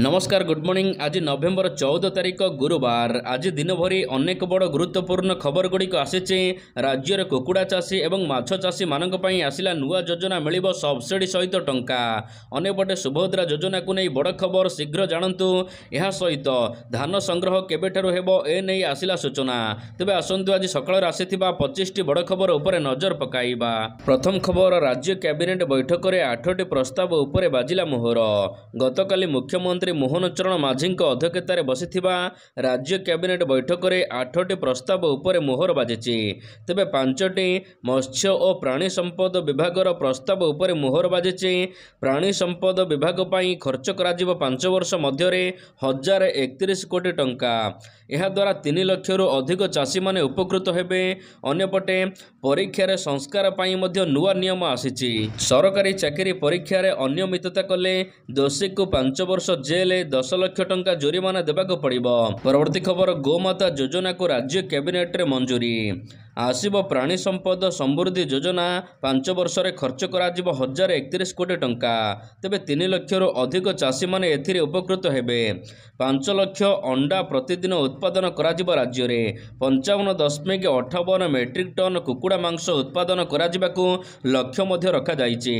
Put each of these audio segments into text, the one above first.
नमस्कार good morning. आज नवेम्बर 14 तारिख गुरुवार। आज दिन भरी अनेक बड़ गुरुत्वपूर्ण खबर गुड़िक आसी। राज्य में कुकुड़ा चाषी और माछ चाषी मानक पई आसिला नुआ योजना मिलिबो सब्सिडी सहित टंका। अनेपटे सुभद्रा योजना को नहीं बड़ खबर शीघ्र जानतु। यह सहित धान संग्रह केबेठारु हेबो ए नहीं आसिला सूचना। तेबे आसंतु आज सकाळ आसीथिबा 25टी बड़ खबर उपरे नजर पकाइबा। प्रथम खबर, राज्य कैबिनेट बैठक में 8टी प्रस्ताव उपरे बाजिला मोहर। गतकाली मुख्यमंत्री मोहन चरण माझी अध्यक्षतार बसिथिबा राज्य कैबिनेट बैठक में 8टी प्रस्ताव उपरे मोहर बाजिछि। तेबे 5टी मत्स्य और प्राणी संपद विभागर प्रस्ताव उपरे मोहर बाजिछि। प्राणी संपद विभाग पई खर्च कराजिबो 5 वर्ष मध्यरे 1031 कोटी टंका। यह द्वारा 3 लाख रु अधिक चाषी माने उपकृत हेबे। अन्यपटे परीक्षा रे संस्कार पई मध्य नुआ नियम आसीछि। सरकारी चाकरी परीक्षा रे अनियमितता कले दोषी को 5 वर्ष जेल 10 लाख टंका जुर्माना देबाको पड़िबो। परवर्ती खबर, गोमाता योजना को राज्य कैबिनेट रे मंजूरी। आसिबो प्राणी संपद समृद्धि योजना 5 वर्ष रे खर्च कराजिबो 1031 कोटी टंका। तेबे 3 लाख रु अधिक चाषी माने एथिरे उपकृत हेबे। 5 लाख अंडा प्रतिदिन उत्पादन कराजिबो। राज्य रे 55.58 मेट्रिक टन कुकुड़ा मांस उत्पादन कराजिबाकू लक्ष्य मध्य रखा जाइछि।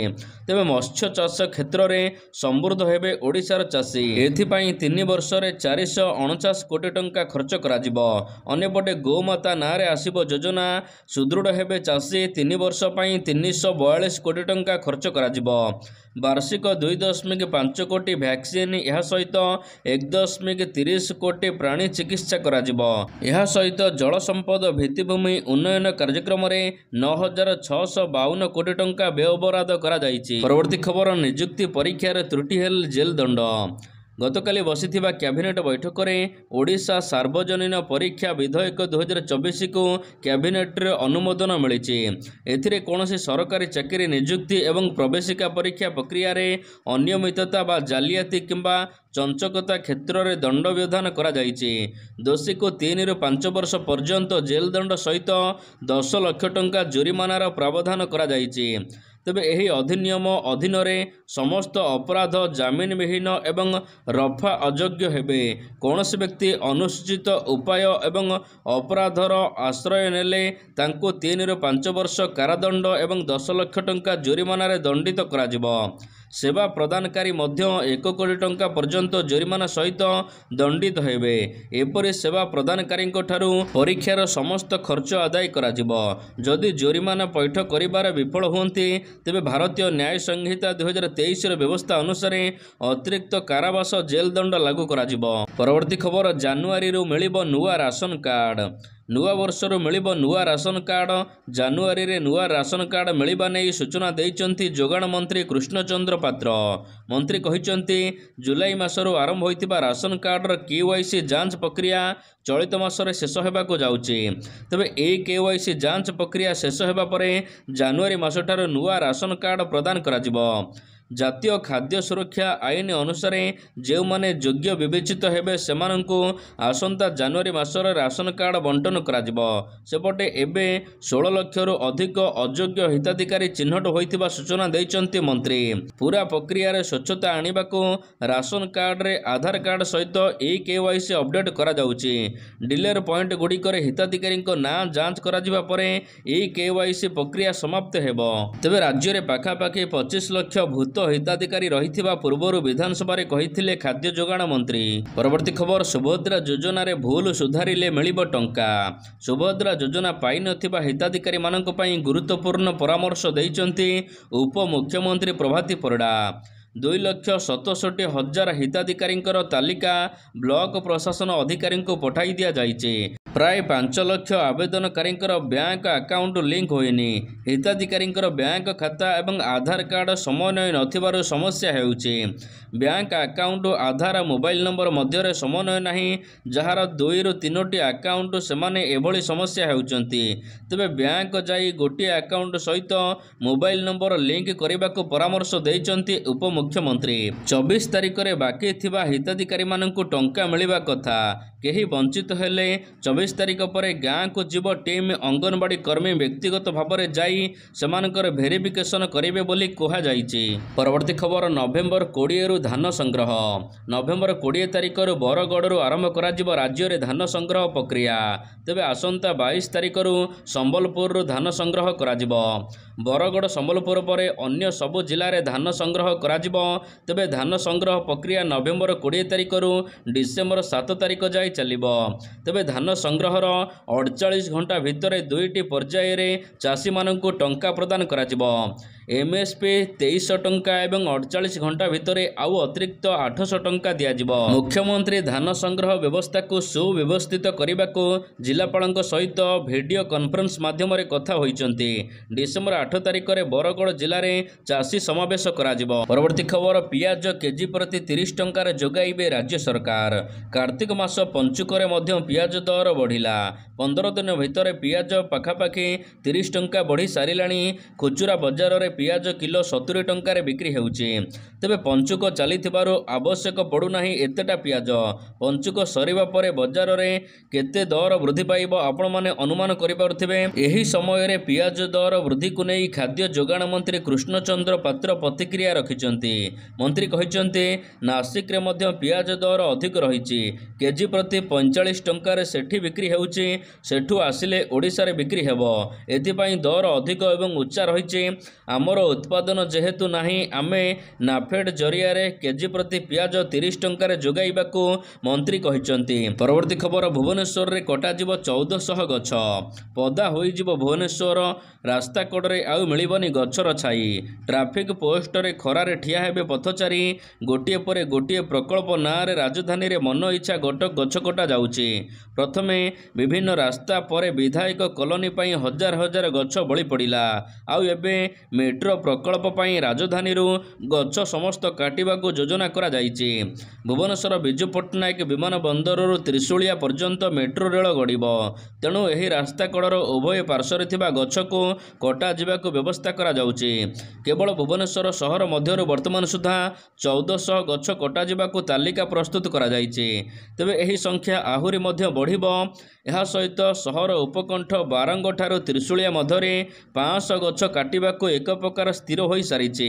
तेबे मत्स्य चाष क्षेत्र रे समृद्ध हेबे ओडिशार चाषी। एथिपाई 3 वर्ष रे 449 कोटी टंका खर्च कराजिबो। अन्यपटे गोमाता नारे आसिबो योजना सुदृढ़ हेबे चाषी। 3 वर्ष पई 342 कोटी टंका खर्च कराजिबो। वार्षिक 2.5 कोटी वैक्सीन, यह सहित 1.30 कोटी प्राणी चिकित्सा कराजिबो। यह सहित जल संपद भित्तिभूमि उन्नयन कार्यक्रम रे 9652 कोटी टंका व्यय बराद करा जाइछि। परवर्ती खबर, नियुक्ति परीक्षा रे त्रुटि हेल जेल दंड। गतकाली बसिथिबा कैबिनेट बैठक में ओडिशा सार्वजनीन परीक्षा विधेयक 2024 को कैबिनेट रे अनुमोदन मिली। एथिरे कोनोसी सरकारी चाकरी नियुक्ति एवं प्रवेशिका परीक्षा प्रक्रिया रे अनियमितता बा जालियाती किंबा चंचकता क्षेत्र में दंड विधान करा जाइछि। दोषी को 3 रु 5 वर्ष पर्यंत जेल दंड सहित 10 लाख टंका जुर्मानार प्रावधान करा जाइछि। तेबे एही अधिनियम अधीन रे समस्त अपराध जामिन विहीन एवं रफा अयोग्य हेबे। कौनसी व्यक्ति अनुचित उपाय एवं अपराधर आश्रय नेले तांको 3 रु 5 वर्ष कारादंड एवं 10 लाख टंका जुर्माना रे दंडित कराजिबो। सेवा प्रदानकारी मध्य 1 कोटी टंका पर्यंत जुर्माना सहित दंडित हेबे। एपरि सेवा प्रदानकारी ठारू परीक्षार समस्त खर्च आदाय कराजिबो। जदि जुर्माना पैठ करिबार विफल हुंती तेबे भारतीय न्याय संहिता 2023 व्यवस्था अनुसार अतिरिक्त कारावास जेल दंड लागू कराजिबो। परवर्ती खबर, जानुआरी रु मिलिबो नुआ राशन कार्ड। नुआ वर्ष मिलिबो नुआ राशन कार्ड। जानुआरी रे नुआ राशन कार्ड मिलिबा नै सूचना दैचंती जोगाण मंत्री कृष्णचंद्र पात्र। मंत्री कहिचंती जुलाई मासरू आरंभ होइतिबा राशन कार्ड र केवाईसी जांच प्रक्रिया चलित मासरे शेष हेबाको जाउची। तबे ए केवाईसी जांच प्रक्रिया शेष हेबा परे जानुआरी मासठार नुआ राशन कार्ड प्रदान कराजिबो। जातीय खाद्य सुरक्षा आईन अनुसार जो माने योग्य विवेचित हेबे सेमानंकु आसंता जानुआरी मासर राशन कार्ड बंटन कराजिबो। सेपटे एबे 16 लाख रु अधिक अयोग्य हिताधिकारी चिन्हट होइतिबा सूचना दैचंती मंत्री। पूरा प्रक्रिया रे स्वच्छता आनिबाकू राशन कार्ड रे आधार कार्ड सहित ए केवाईसी अपडेट करा जाउची। डिलर पॉइंट गुडी करे हिताधिकारी को ना जांच कराजिबा परे ए केवाईसी प्रक्रिया समाप्त हेबो। तबे राज्य रे पाखा पाखी 25 लाख भूत हिताधिकारी रहिथिबा पूर्वरु विधानसभा रे कहिथिले खाद्य जोगाण मंत्री। परवर्ती खबर, सुभद्रा योजना रे भूल सुधारिले मिलिबो टंका। सुभद्रा योजना पाई नथिबा हिताधिकारी मानक पई गुरुत्वपूर्ण परामर्श दैचंती उप मुख्यमंत्री प्रभाती परिडा। 2,67,000 हिताधिकारींकर तालिका ब्लॉक प्रशासन अधिकारी को पठाई दिया जाइछे। प्राय 5 लाख आवेदनकारींकर बैंक अकाउंट लिंक होइनी। हिताधिकारींकर बैंक खाता एवं आधार कार्ड समन्वय नथिबारु समस्या हेउची। Bank account Aadhaar mobile number मध्य समन्वय नहीं, जहार 2 रु 3टी अकाउंट सेमाने एभली समस्या हेउचंती। तेबे बैंक जाई गोटे अकाउंट सहित मोबाइल नंबर लिंक करबाको परामर्श दैचंती उप मुख्यमंत्री। 24 तारिख रे बाकी थिबा हिताधिकारी माननकु टंका मिलिबा कथा। केही वंचित हेले 24 26 तारिख पर गाँ को जीव टीम अंगनवाड़ी कर्मी व्यक्तिगत भाव में जाई सेमानकर भेरिफिकेशन करेंगे बोली कहुଯାଇଛି। परवर्ती खबर नवेम्बर 20 रु धान संग्रह। नवेम्बर 20 तारिख बरगढ़ आरंभ कर राज्य में धान संग्रह प्रक्रिया। तेबे आसंता 22 तारिख संबलपुर धान संग्रह करा। बरगढ़ संबलपुर पर अन्य सबु जिले में धान संग्रह करा। तेबे धान संग्रह प्रक्रिया नवेम्बर 20 तारिख डिसेम्बर 7 तारिख जाए चलिबो। तेबे धान संग्रहर 48 घंटा भितर दुईटी पर्याय रे चाषी मानकु टंका प्रदान करा। एमएसपी 2300 टंका एवं 48 घंटा भितर आउ अतिरिक्त 800 टंका दिया। मुख्यमंत्री धान संग्रह व्यवस्था को सुव्यवस्थित करने को जिलापाल सहित वीडियो कॉन्फ्रेंस माध्यम कथा होइचंती। डिसेम्बर 8 तारिख में बरगढ़ जिले में चाषी समावेश करा। परवर्ती खबर पियाज केजी प्रति 30 टंकार जोगाइबे राज्य सरकार। कार्तिक मास पंचुक पियाज दर बढ़िला। 15 दिन भितर पियाज पाखापाखि 30 टंका बढ़ी सारिलाणी। खुचुरा बजार में पियाज किलो 70 टंकार बिक्री होउची। तेबे पंचुक चलीथिबारु आवश्यक पड़ुना एतेटा पियाज। पंचुक सरिबा परे बजार में केते दर वृद्धि पाइब आपण माने अनुमान करिपारुथिबे। एही समय रे पियाज दर वृद्धि को नहीं खाद्य जोगाण मंत्री कृष्णचंद्र पात्र प्रतिक्रिया रखिचंती। मंत्री कहिचंती नासिक रे मध्य पियाज दर अधिक रहिची। केजी प्रति 45 टंकार सेठी बिक्री होउची। सेठू आसिले ओडिसा रे बिक्री हेबो। एथिपाई दर अधिक एवं उच्चा रहिची। आमर उत्पादन जेहेतु नाही आमे नाफेड जरिया रे केजी प्रति पियाज 30 टंकार जोगाइबाकू मंत्री कहिचंती। परवर्ती खबर भुवनेश्वर रे कटा जिवो 1400 गछ। पदा होई जिवो भुवनेश्वर रास्ता कड़े आउ मिलबनी गछर छाई। ट्राफिक पोस्ट रे खरारे ठिया हेबे पथचारी। गोटिए परे गोटिए प्रकल्प ना रे राजधानी रे मन इच्छा गछ कटा जाउची। प्रथमे विभिन्न रास्ता परे विधायक कॉलोनी पई हजार हजार गछ बळी पड़िला। आउ एबे मेट्रो प्रकल्प पई राजधानी रु गछ समस्त काटिबा को योजना करा जाईची। भुवनेश्वर बिजू पट्टनायक विमान बंदर रु त्रिशूलिया पर्यंत मेट्रो रेल गड़िब। तेणु एही रास्ता कड़र उभय पार्श्वर थिबा गछ को कटा जिबाकू व्यवस्था करा जाउची। केवल भुवनेश्वर शहर मध्यरु वर्तमान सुधा 1400 गछ कटा जिबाकू तालिका प्रस्तुत करा जाईची। तेबे एही संख्या आहुरी मध्य बढ़िबो। एहा सहित शहर उपकंठ बारंग ठारू त्रिशूलिया मध्यरे 500 गछ काटिबाकू एक प्रकार स्थिर होई सारिची।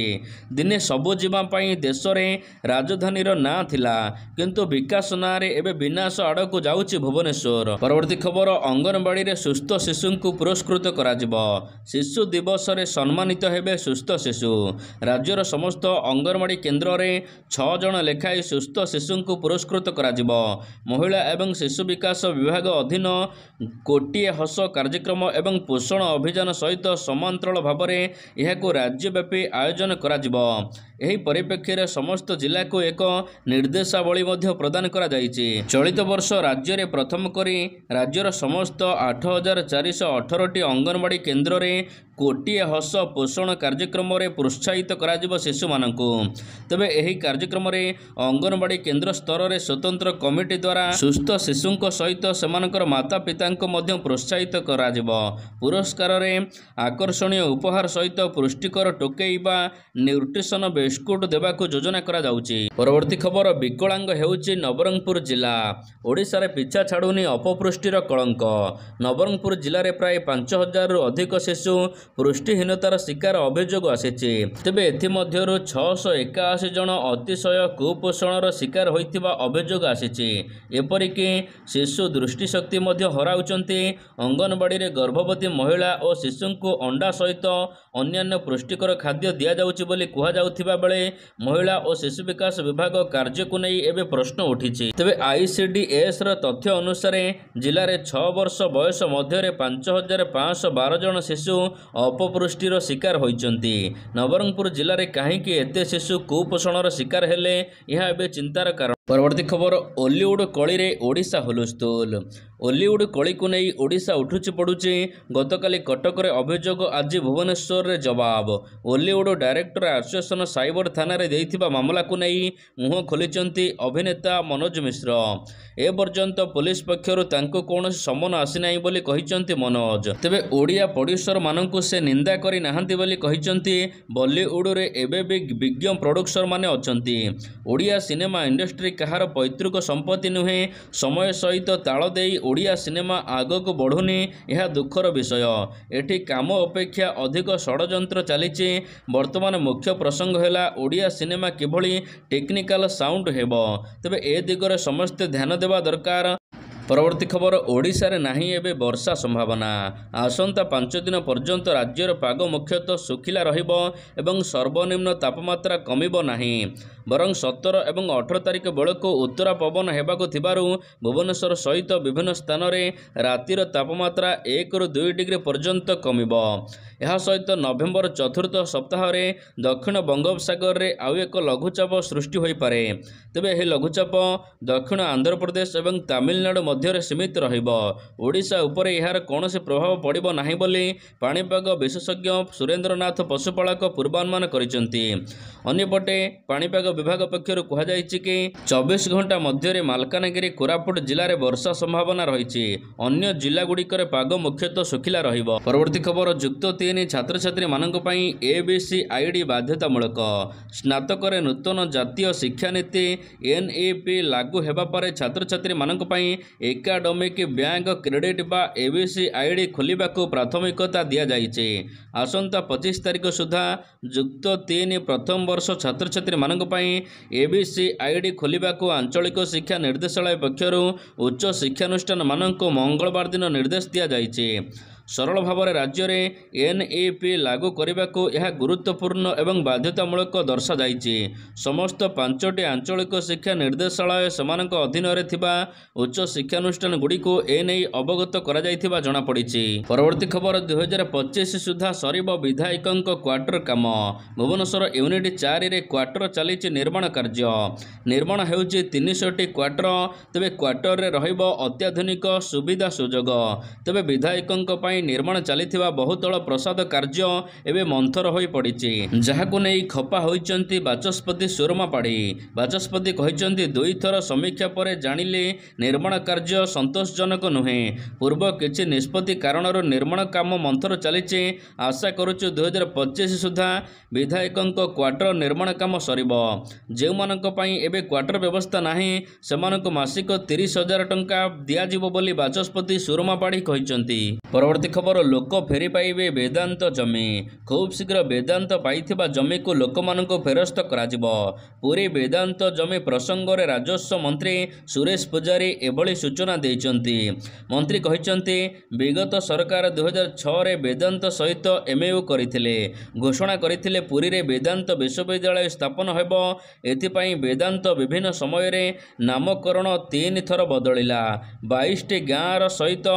दिने सबु जीवा पई देश रे राजधानी रो ना थिला किंतु विकास ना रे एबे विनाश आड़कू जाउची भुवनेश्वर। परवर्ती खबर अंगनवाड़ी रे सुस्थ शिशु को पुरस्कृत करा जिवो। शिशु दिवस रे सम्मानित हेबे सुस्थ शिशु। राज्यर समस्त अंगनवाड़ी केन्द्र रे 6 जण लेखाई सुस्थ शिशु को पुरस्कृत करा जिवो। महिला एवं शिशु विकास विभाग अधीन कोटिए हस कार्यक्रम एवं पोषण अभियान सहित समांतराल भाव में यह राज्यव्यापी आयोजन करा जिवो। एही परिप्रेक्षी रे समस्त जिला को एक निर्देशावली मध्य प्रदान करा जायछि। चलित वर्ष राज्य रे प्रथम करी राज्यर समस्त 8418 अंगनवाड़ी केन्द्र रे कोटिए हस पोषण कार्यक्रम रे प्रोत्साहित करा जिवो शिशु मानकू। तबे एही कार्यक्रम रे अंगनवाड़ी केन्द्र स्तर रे स्वतंत्र कमिटी द्वारा सुस्थ शिशुंक सहित सेमानकर माता पितांको मध्य प्रोत्साहित करा जिवो। पुरस्कार रे आकर्षणीय उपहार सहित पुष्टिकर टोकेई बा न्यूट्रिशन बिस्कुट देबाकू योजना करा जाउची। परवर्ती खबर विकलांग हेउची नवरंगपुर जिला। ओडिसा रे पिछा छाडुनी अपपुष्टिर कलंक। नवरंगपुर जिले में प्राय 5000 रु अधिक शिशु पुष्टिहीनतार शिकार अभियोग आसीछि। तेबे एथिमध्यरु 681 जन अतिशय कुपोषणर शिकार होइथिबा अभियोग आसीछि। एपरिकी शिशु दृष्टिशक्ति मध्य हराउचंती। अंगनवाड़ी रे गर्भवती महिला और शिशु को अंडा सहित अन्यान्य पुष्टिकर खाद्य दिया जाउछि बोली कुहा जाउथिबा बेले महिला और शिशु विकास विभाग कार्य को नहीं एबे प्रश्न उठिछि। तेबे आईसीडीएस र तथ्य अनुसार जिले में 6 वर्ष बयस मध्य 5512 जन शिशु अपपुष्टिर शिकार होइचंती। नवरंगपुर जिले में कहीं एते शिशु कुपोषणर शिकार हेले यह एबे चिंतार कारण। परवर्ती खबर ओलीवुड कली रे ओडिशा हुलस्थुल। ओलीवुड कली को नहीं ओडिशा उठुची पड़ुची। गतकाली कटक रे अभियोग आज भुवनेश्वर रे जवाब। ओलीवुड डायरेक्टर एसोसिएशन साइबर थाना रे देइथिबा मामला को नहीं मुह खोलिचंती अभिनेता मनोज मिश्र। ए पर्यंत पुलिस पक्षरु तांको कोनोसी समन आसी नाही बोली कहिचंती मनोज। तेबे ओडिया प्रोड्यूसर माननकु से निंदा करी नाहंती बोली कहिचंती। बॉलीवुड रे एबे भी विज्ञ प्रोड्यूसर माने अछंती। ओडिया सिनेमा इंडस्ट्री କାହାର ପୈତୃକ ସମ୍ପତ୍ତି ନୁହେଁ। ସମୟ ସହିତ ତାଳ ଦେଇ ଓଡ଼ିଆ ସିନେମା ଆଗକୁ ବଢ଼ୁନି, ଏହା ଦୁଃଖର ବିଷୟ। ଏଠି କାମ ଅପେକ୍ଷା ଅଧିକ ଷଡ଼ଯନ୍ତ୍ର ଚାଲିଛି। ବର୍ତ୍ତମାନ ମୁଖ୍ୟ ପ୍ରସଙ୍ଗ ହେଲା ଓଡ଼ିଆ ସିନେମା କିଭଳି ଟେକ୍ନିକାଲ ସାଉଣ୍ଡ ହେବ। ତେବେ ଏ ଦିଗରେ ସମସ୍ତେ ଧ୍ୟାନ ଦେବା ଦରକାର। ପରବର୍ତ୍ତୀ ଖବର, ଓଡ଼ିଶାରେ ନାହିଁ ଏବେ ବର୍ଷା ସମ୍ଭାବନା। ଆସନ୍ତା 5 ଦିନ ପର୍ଯ୍ୟନ୍ତ ରାଜ୍ୟର ପାଗ ମୁଖ୍ୟତଃ ଶୁଖିଲା ରହିବ ଏବଂ ସର୍ବନିମ୍ନ ତାପମାତ୍ରା କମିବ ନାହିଁ। ବରଂ 17 ଏବଂ 18 ତାରିଖ ବେଳକୁ ଉତ୍ତରା ପବନ ହେବାକୁ ଥିବାରୁ ଭୁବନେଶ୍ୱର ସହିତ ବିଭିନ୍ନ ସ୍ଥାନରେ ରାତିର ତାପମାତ୍ରା 1ରୁ 2 ଡିଗ୍ରୀ ପର୍ଯ୍ୟନ୍ତ କମିବ। ଏହା ସହିତ ନଭେମ୍ବର ଚତୁର୍ଥ ସପ୍ତାହରେ ଦକ୍ଷିଣ ବଙ୍ଗୋପସାଗରରେ ଆଉ ଏକ ଲଘୁଚାପ ସୃଷ୍ଟି ହୋଇପାରେ। ତେବେ ଏହି ଲଘୁଚାପ ଦକ୍ଷିଣ ଆନ୍ଧ୍ରପ୍ରଦେଶ ଏବଂ ତାମିଲନାଡୁ ମଧ୍ୟରେ ସୀମିତ ରହିବ। ଓଡ଼ିଶା ଉପରେ ଏହାର କୌଣସି ପ୍ରଭାବ ପଡ଼ିବ ନାହିଁ ବୋଲି ପାଣିପାଗ ବିଶେଷଜ୍ଞ ସୁରେନ୍ଦ୍ରନାଥ ପଶୁପାଳକ ପୂର୍ବାନୁମାନ କରିଛନ୍ତି। ଅନ୍ୟପଟେ ପାଣିପାଗ ବିଭାଗ ପକ୍ଷରୁ କୁହାଯାଇଛି କି 24 ଘଣ୍ଟା ମଧ୍ୟରେ ମାଲକାନଗିରି, କୋରାପୁଟ ଜିଲ୍ଲାରେ ବର୍ଷା ସମ୍ଭାବନା ରହିଛି। ଅନ୍ୟ ଜିଲ୍ଲାଗୁଡ଼ିକରେ ପାଗ ମୁଖ୍ୟତଃ ଶୁଖିଲା ରହିବ। ପରବର୍ତ୍ତୀ ଖବର, ଯୁକ୍ତ 3 ଛାତ୍ରଛାତ୍ରୀମାନଙ୍କ ପାଇଁ ABCID ବାଧ୍ୟତାମୂଳକ। ସ୍ନାତକରେ ନୂତନ ଜାତୀୟ ଶିକ୍ଷାନୀତି NEP ଲାଗୁ ହେବା ପରେ ଛାତ୍ରଛାତ୍ରୀମାନଙ୍କ ପାଇଁ ଏକାଡେମିକ୍ ବ୍ୟାଙ୍କ କ୍ରେଡିଟ୍ ବା ABCID ଖୋଲିବାକୁ ପ୍ରାଥମିକତା ଦିଆଯାଇଛି। ଆସନ୍ତା 25 ତାରିଖ ସୁଦ୍ଧା ଯୁକ୍ତ 3 ପ୍ରଥମ ବର୍ଷ ଛାତ୍ରଛାତ୍ରୀମାନଙ୍କ ପାଇଁ ABCID ଖୋଲିବାକୁ ଆଞ୍ଚଳିକ ଶିକ୍ଷା ନିର୍ଦ୍ଦେଶାଳୟ ପକ୍ଷରୁ ଉଚ୍ଚ ଶିକ୍ଷାନୁଷ୍ଠାନମାନଙ୍କୁ ମଙ୍ଗଳବାର ଦିନ ନିର୍ଦ୍ଦେଶ ଦିଆଯାଇଛି। ସରଳ ଭାବରେ ରାଜ୍ୟରେ NEP ଲାଗୁ କରିବାକୁ ଏହା ଗୁରୁତ୍ୱପୂର୍ଣ୍ଣ ଏବଂ ବାଧ୍ୟତାମୂଳକ ଦର୍ଶାଯାଇଛି। ସମସ୍ତ 5ଟି ଆଞ୍ଚଳିକ ଶିକ୍ଷା ନିର୍ଦ୍ଦେଶାଳୟ ସେମାନଙ୍କ ଅଧୀନରେ ଥିବା ଉଚ୍ଚ ଶିକ୍ଷାନୁଷ୍ଠାନଗୁଡ଼ିକୁ ଏନେଇ ଅବଗତ କରାଯାଇଥିବା ଜଣାପଡ଼ିଛି। ପରବର୍ତ୍ତୀ ଖବର, 2025 ସୁଦ୍ଧା ସରିବ ବିଧାୟକଙ୍କ କ୍ୱାର୍ଟର କାମ। ଭୁବନେଶ୍ୱର ୟୁନିଟ୍ 4ରେ କ୍ୱାର୍ଟର ଚାଲିଛି ନିର୍ମାଣ କାର୍ଯ୍ୟ। ନିର୍ମାଣ ହେଉଛି 300ଟି କ୍ୱାର୍ଟର। ତେବେ କ୍ୱାର୍ଟରରେ ରହିବ ଅତ୍ୟାଧୁନିକ ସୁବିଧା ସୁଯୋଗ। ତେବେ ବିଧାୟକଙ୍କ ପାଇଁ ନିର୍ମାଣ ଚାଲିଥିବା ବହୁତଳ ପ୍ରସାଦ କାର୍ଯ୍ୟ ଏବେ ମନ୍ଥର ହୋଇପଡ଼ିଛି, ଯାହାକୁ ନେଇ ଖପା ହୋଇଛନ୍ତି ବାଚସ୍ପତି ସୁରମା ପାଢ଼ୀ। ବାଚସ୍ପତି କହିଛନ୍ତି, 2 ଥର ସମୀକ୍ଷା ପରେ ଜାଣିଲେ ନିର୍ମାଣ କାର୍ଯ୍ୟ ସନ୍ତୋଷଜନକ ନୁହେଁ। ପୂର୍ବ କିଛି ନିଷ୍ପତ୍ତି କାରଣରୁ ନିର୍ମାଣ କାମ ମନ୍ଥର ଚାଲିଛି। ଆଶା କରୁଛୁ 2025 ସୁଦ୍ଧା ବିଧାୟକଙ୍କ କ୍ୱାର୍ଟର ନିର୍ମାଣ କାମ ସରିବ। ଯେଉଁମାନଙ୍କ ପାଇଁ ଏବେ କ୍ୱାର୍ଟର ବ୍ୟବସ୍ଥା ନାହିଁ ସେମାନଙ୍କୁ ମାସିକ 30,000 ଟଙ୍କା ଦିଆଯିବ ବୋଲି ବାଚସ୍ପତି ସୁରମା ପାଢ଼ୀ କହିଛନ୍ତି। ପରବର୍ତ୍ତୀ ଖବର, ଲୋକ ଫେରି ପାଇବେ ବେଦାନ୍ତ ଜମି। ଖୁବ୍ ଶୀଘ୍ର ବେଦାନ୍ତ ପାଇଥିବା ଜମିକୁ ଲୋକମାନଙ୍କୁ ଫେରସ୍ତ କରାଯିବ। ପୁରୀ ବେଦାନ୍ତ ଜମି ପ୍ରସଙ୍ଗରେ ରାଜସ୍ୱ ମନ୍ତ୍ରୀ ସୁରେଶ ପୂଜାରୀ ଏଭଳି ସୂଚନା ଦେଇଛନ୍ତି। ମନ୍ତ୍ରୀ କହିଛନ୍ତି, ବିଗତ ସରକାର 2006ରେ ବେଦାନ୍ତ ସହିତ MOU କରିଥିଲେ। ଘୋଷଣା କରିଥିଲେ ପୁରୀରେ ବେଦାନ୍ତ ବିଶ୍ୱବିଦ୍ୟାଳୟ ସ୍ଥାପନ ହେବ। ଏଥିପାଇଁ ବେଦାନ୍ତ ବିଭିନ୍ନ ସମୟରେ ନାମକରଣ 3 ଥର ବଦଳିଲା। 22ଟି ଗାଁର ସହିତ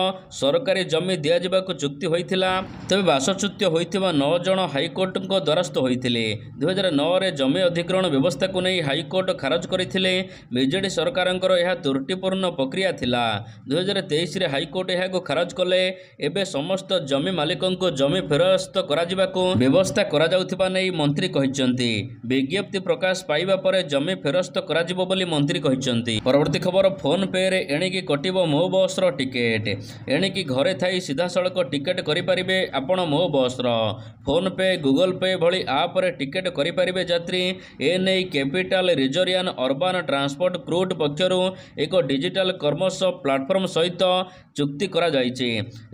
ସରକାରୀ ଜମି ଦିଆଯିବାକୁ ଚୁକ୍ତି ହୋଇଥିଲା। ତେବେ ବାସଚ୍ୟୁତ ହୋଇଥିବା 9 ଜଣ ହାଇକୋର୍ଟଙ୍କ ଦ୍ୱାରସ୍ଥ ହୋଇଥିଲେ। 2009ରେ ଜମି ଅଧିଗ୍ରହଣ ବ୍ୟବସ୍ଥାକୁ ନେଇ ହାଇକୋର୍ଟ ଖାରଜ କରିଥିଲେ। ବିଜେଡି ସରକାରଙ୍କର ଏହା ତ୍ରୁଟିପୂର୍ଣ୍ଣ ପ୍ରକ୍ରିୟା ଥିଲା। 2023ରେ ହାଇକୋର୍ଟ ଏହାକୁ ଖାରଜ କଲେ। ଏବେ ସମସ୍ତ ଜମି ମାଲିକଙ୍କୁ ଜମି ଫେରସ୍ତ କରାଯିବାକୁ ବ୍ୟବସ୍ଥା କରାଯାଉଥିବା ନେଇ ମନ୍ତ୍ରୀ କହିଛନ୍ତି। ବିଜ୍ଞପ୍ତି ପ୍ରକାଶ ପାଇବା ପରେ ଜମି ଫେରସ୍ତ କରାଯିବ ବୋଲି ମନ୍ତ୍ରୀ କହିଛନ୍ତି। ପରବର୍ତ୍ତୀ ଖବର, ଫୋନ୍ ପେରେ ଏଣିକି କଟିବ ମୋ ବସ୍ର ଟିକେଟ୍। ଏଣିକି ଘରେ ଥାଇ ସିଧାସଳଖ ଟିକେଟ୍ କରିପାରିବେ ଆପଣ ମୋ ବସ୍ର। ଫୋନ୍ ପେ, ଗୁଗଲ ପେ ଭଳି ଆପ୍ରେ ଟିକେଟ୍ କରିପାରିବେ ଯାତ୍ରୀ। ଏନେଇ କ୍ୟାପିଟାଲ ରିଜରିଆନ୍ ଅର୍ବାନ ଟ୍ରାନ୍ସପୋର୍ଟ କ୍ରୁଟ୍ ପକ୍ଷରୁ ଏକ ଡିଜିଟାଲ କମର୍ସ ପ୍ଲାଟଫର୍ମ ସହିତ ଚୁକ୍ତି କରାଯାଇଛି।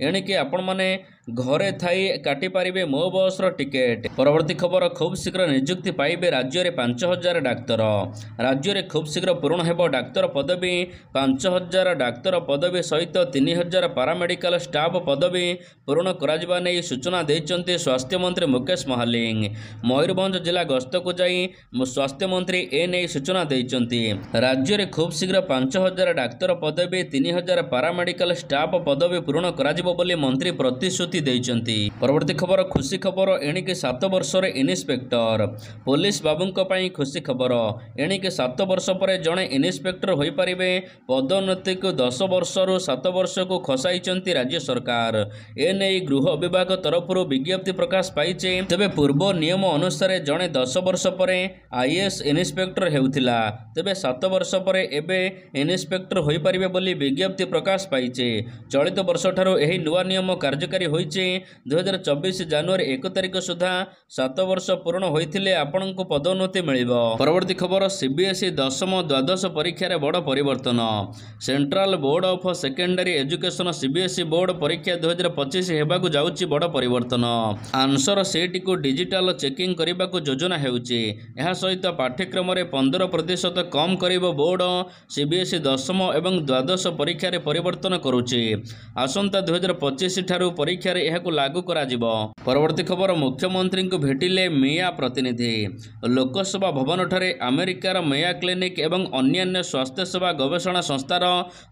ଏଣିକି ଆପଣମାନେ ଘରେ ଥାଇ କାଟିପାରିବେ ମୋ ବସ୍ର ଟିକେଟ୍। ପରବର୍ତ୍ତୀ ଖବର, ଖୁବ୍ ଶୀଘ୍ର ନିଯୁକ୍ତି ପାଇବେ ରାଜ୍ୟରେ 5,000 ଡାକ୍ତର। ରାଜ୍ୟରେ ଖୁବ୍ ଶୀଘ୍ର ପୂରଣ ହେବ ଡାକ୍ତର ପଦବୀ। 5,000 ଡାକ୍ତର ପଦବୀ ସହିତ 3,000 ପାରାମେଡିକାଲ ଷ୍ଟାଫ୍ ପଦବୀ ପୂରଣ କରାଯିବା ନେଇ ସୂଚନା ଦେଇଛନ୍ତି ସ୍ୱାସ୍ଥ୍ୟମନ୍ତ୍ରୀ ମୁକେଶ ମହାଲିକ। ମୟୂରଭଞ୍ଜ ଜିଲ୍ଲା ଗସ୍ତକୁ ଯାଇ ସ୍ୱାସ୍ଥ୍ୟମନ୍ତ୍ରୀ ଏନେଇ ସୂଚନା ଦେଇଛନ୍ତି। ରାଜ୍ୟରେ ଖୁବ୍ ଶୀଘ୍ର 5,000 ଡାକ୍ତର ପଦବୀ, 3,000 ପାରାମେଡିକାଲ ଷ୍ଟାଫ୍ ପଦବୀ ପୂରଣ କରାଯିବ ବୋଲି ମନ୍ତ୍ରୀ ପ୍ରତିଶ୍ରୁତି ଦେଇଛନ୍ତି। ପରବର୍ତ୍ତୀ ଖବର, ଖୁସି ଖବର, ଏଣିକି 7 ବର୍ଷରେ ଇନ୍ସପେକ୍ଟର। ପୋଲିସ ବାବୁଙ୍କ ପାଇଁ ଖୁସି ଖବର। ଏଣିକି 7 ବର୍ଷ ପରେ ଜଣେ ଇନ୍ସପେକ୍ଟର ହୋଇପାରିବେ। ପଦୋନ୍ନତିକୁ 10 ବର୍ଷରୁ 7 ବର୍ଷକୁ ଖସାଇଛନ୍ତି ରାଜ୍ୟ ସରକାର। ଏନେଇ ଗୃହ ବିଭାଗ ତରଫରୁ ବିଜ୍ଞପ୍ତି ପ୍ରକାଶ ପାଇଛି। ତେବେ ପୂର୍ବ ନିୟମ ଅନୁସାରେ ଜଣେ 10 ବର୍ଷ ପରେ IAS ଇନ୍ସପେକ୍ଟର ହେଉଥିଲା। ତେବେ 7 ବର୍ଷ ପରେ ଏବେ ଇନ୍ସପେକ୍ଟର ହୋଇପାରିବେ ବୋଲି ବିଜ୍ଞପ୍ତି ପ୍ରକାଶ ପାଇଛି। ଚଳିତ ବର୍ଷଠାରୁ ଏହି ନୂଆ ନିୟମ କାର୍ଯ୍ୟକାରୀ ହୋଇ ହୋଇଛି 2024 ଜାନୁଆରୀ 1 ତାରିଖ ସୁଦ୍ଧା 7 ବର୍ଷ ପୂରଣ ହୋଇଥିଲେ ଆପଣଙ୍କୁ ପଦୋନ୍ନତି ମିଳିବ। ପରବର୍ତ୍ତୀ ଖବର CBSE ଦଶମ ଦ୍ୱାଦଶ ପରୀକ୍ଷାରେ ବଡ଼ ପରିବର୍ତ୍ତନ। Central board of secondary education CBSE board ପରୀକ୍ଷା 2025 ହେବାକୁ ଯାଉଛି ବଡ଼ ପରିବର୍ତ୍ତନ। ଆନ୍ସର ସିଟ୍କୁ ଡିଜିଟାଲ ଚେକିଂ କରିବାକୁ ଯୋଜନା ହେଉଛି। ଏହା ସହିତ ପାଠ୍ୟକ୍ରମରେ 15% କମ୍ କରିବ ବୋର୍ଡ। CBSE ଦଶମ ଏବଂ ଦ୍ୱାଦଶ ପରୀକ୍ଷାରେ ପରିବର୍ତ୍ତନ କରୁଛି। ଆସନ୍ତା 2025 ଠାରୁ ପରୀକ୍ଷାରେ ଏହାକୁ ଲାଗୁ କରାଯିବ। ପରବର୍ତ୍ତୀ ଖବର ମୁଖ୍ୟମନ୍ତ୍ରୀଙ୍କୁ ଭେଟିଲେ ମେୟା ପ୍ରତିନିଧି। ଲୋକସଭା ଭବନଠାରେ ଆମେରିକାର ମେୟା କ୍ଲିନିକ୍ ଏବଂ ଅନ୍ୟାନ୍ୟ ସ୍ୱାସ୍ଥ୍ୟସେବା ଗବେଷଣା ସଂସ୍ଥାର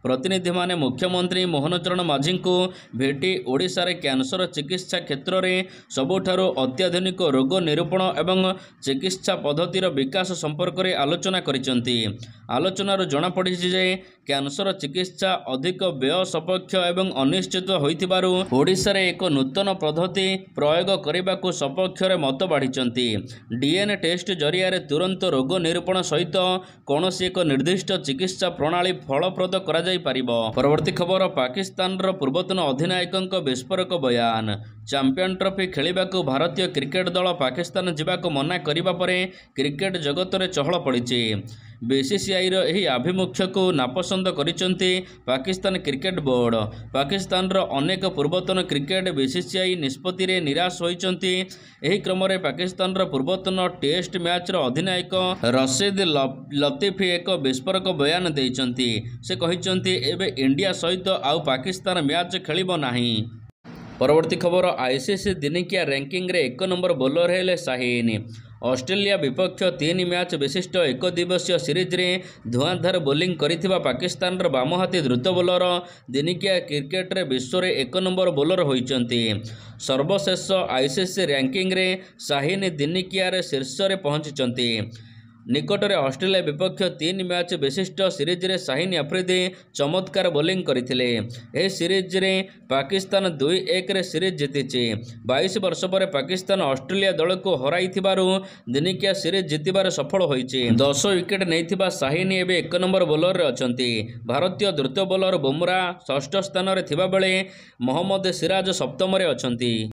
ପ୍ରତିନିଧିମାନେ ମୁଖ୍ୟମନ୍ତ୍ରୀ ମୋହନ ଚରଣ ମାଝୀଙ୍କୁ ଭେଟି ଓଡ଼ିଶାରେ କ୍ୟାନ୍ସର ଚିକିତ୍ସା କ୍ଷେତ୍ରରେ ସବୁଠାରୁ ଅତ୍ୟାଧୁନିକ ରୋଗ ନିରୂପଣ ଏବଂ ଚିକିତ୍ସା ପଦ୍ଧତିର ବିକାଶ ସମ୍ପର୍କରେ ଆଲୋଚନା କରିଛନ୍ତି। ଆଲୋଚନାରୁ ଜଣାପଡ଼ିଛି ଯେ କ୍ୟାନ୍ସର ଚିକିତ୍ସା ଅଧିକ ବ୍ୟୟ ସପକ୍ଷ ଏବଂ ଅନିଶ୍ଚିତ ହୋଇଥିବାରୁ ଓଡ଼ିଶାରେ ଏକ ନୂତନ ପଦ୍ଧତି ପ୍ରୟୋଗ କରିବାକୁ ସପକ୍ଷରେ ମତ ବାଢ଼ିଛନ୍ତି। DNA ଟେଷ୍ଟ ଜରିଆରେ ତୁରନ୍ତ ରୋଗ ନିରୂପଣ ସହିତ କୌଣସି ଏକ ନିର୍ଦ୍ଦିଷ୍ଟ ଚିକିତ୍ସା ପ୍ରଣାଳୀ ଫଳପ୍ରଦ କରାଯାଇପାରିବ। ପରବର୍ତ୍ତୀ ଖବର ପାକିସ୍ତାନର ପୂର୍ବତନ ଅଧିନାୟକଙ୍କ ବିସ୍ଫୋରକ ବୟାନ। ଚାମ୍ପିୟନ୍ ଟ୍ରଫି ଖେଳିବାକୁ ଭାରତୀୟ କ୍ରିକେଟ ଦଳ ପାକିସ୍ତାନ ଯିବାକୁ ମନା କରିବା ପରେ କ୍ରିକେଟ ଜଗତରେ ଚହଳ ପଡ଼ିଛି। BCCIର ଏହି ଆଭିମୁଖ୍ୟକୁ ନାପସନ୍ଦ କରିଛନ୍ତି ପାକିସ୍ତାନ କ୍ରିକେଟ ବୋର୍ଡ। ପାକିସ୍ତାନର ଅନେକ ପୂର୍ବତନ କ୍ରିକେଟ BCCI ନିଷ୍ପତ୍ତିରେ ନିରାଶ ହୋଇଛନ୍ତି। ଏହି କ୍ରମରେ ପାକିସ୍ତାନର ପୂର୍ବତନ ଟେଷ୍ଟ ମ୍ୟାଚର ଅଧିନାୟକ ରସିଦ୍ ଲତିଫି ଏକ ବିସ୍ଫୋରକ ବୟାନ ଦେଇଛନ୍ତି। ସେ କହିଛନ୍ତି ଏବେ ଇଣ୍ଡିଆ ସହିତ ଆଉ ପାକିସ୍ତାନ ମ୍ୟାଚ୍ ଖେଳିବ ନାହିଁ। ପରବର୍ତ୍ତୀ ଖବର ICC ଦିନିକିଆ ର୍ୟାଙ୍କିଙ୍ଗରେ 1 ନମ୍ବର ବୋଲର ହେଲେ ସାହିନ୍। ଅଷ୍ଟ୍ରେଲିଆ ବିପକ୍ଷ 3 ମ୍ୟାଚ୍ ବିଶିଷ୍ଟ ଏକଦିବସୀୟ ସିରିଜରେ ଧୁଆଁଧାର ବୋଲିଂ କରିଥିବା ପାକିସ୍ତାନର ବାମହାତୀ ଦ୍ରୁତ ବୋଲର ଦିନିକିଆ କ୍ରିକେଟରେ ବିଶ୍ୱରେ 1 ନମ୍ବର ବୋଲର ହୋଇଛନ୍ତି। ସର୍ବଶେଷ ICC ର୍ୟାଙ୍କିଙ୍ଗରେ ସାହିନ୍ ଦିନିକିଆରେ ଶୀର୍ଷରେ ପହଞ୍ଚିଛନ୍ତି। ନିକଟରେ ଅଷ୍ଟ୍ରେଲିଆ ବିପକ୍ଷ 3 ମ୍ୟାଚ୍ ବିଶିଷ୍ଟ ସିରିଜରେ ସାହିନ୍ ଆଫ୍ରିଦି ଚମତ୍କାର ବୋଲିଂ କରିଥିଲେ। ଏହି ସିରିଜରେ ପାକିସ୍ତାନ 2-1ରେ ସିରିଜ ଜିତିଛି। 22 ବର୍ଷ ପରେ ପାକିସ୍ତାନ ଅଷ୍ଟ୍ରେଲିଆ ଦଳକୁ ହରାଇଥିବାରୁ ଦିନିକିଆ ସିରିଜ ଜିତିବାରେ ସଫଳ ହୋଇଛି। 10 ୱିକେଟ୍ ନେଇଥିବା ସାହିନ୍ ଏବେ 1 ନମ୍ବର ବୋଲରରେ ଅଛନ୍ତି। ଭାରତୀୟ ଦ୍ରୁତ ବୋଲର ବୁମ୍ରା ଷଷ୍ଠ ସ୍ଥାନରେ ଥିବାବେଳେ ମହମ୍ମଦ ସିରାଜ ସପ୍ତମରେ ଅଛନ୍ତି।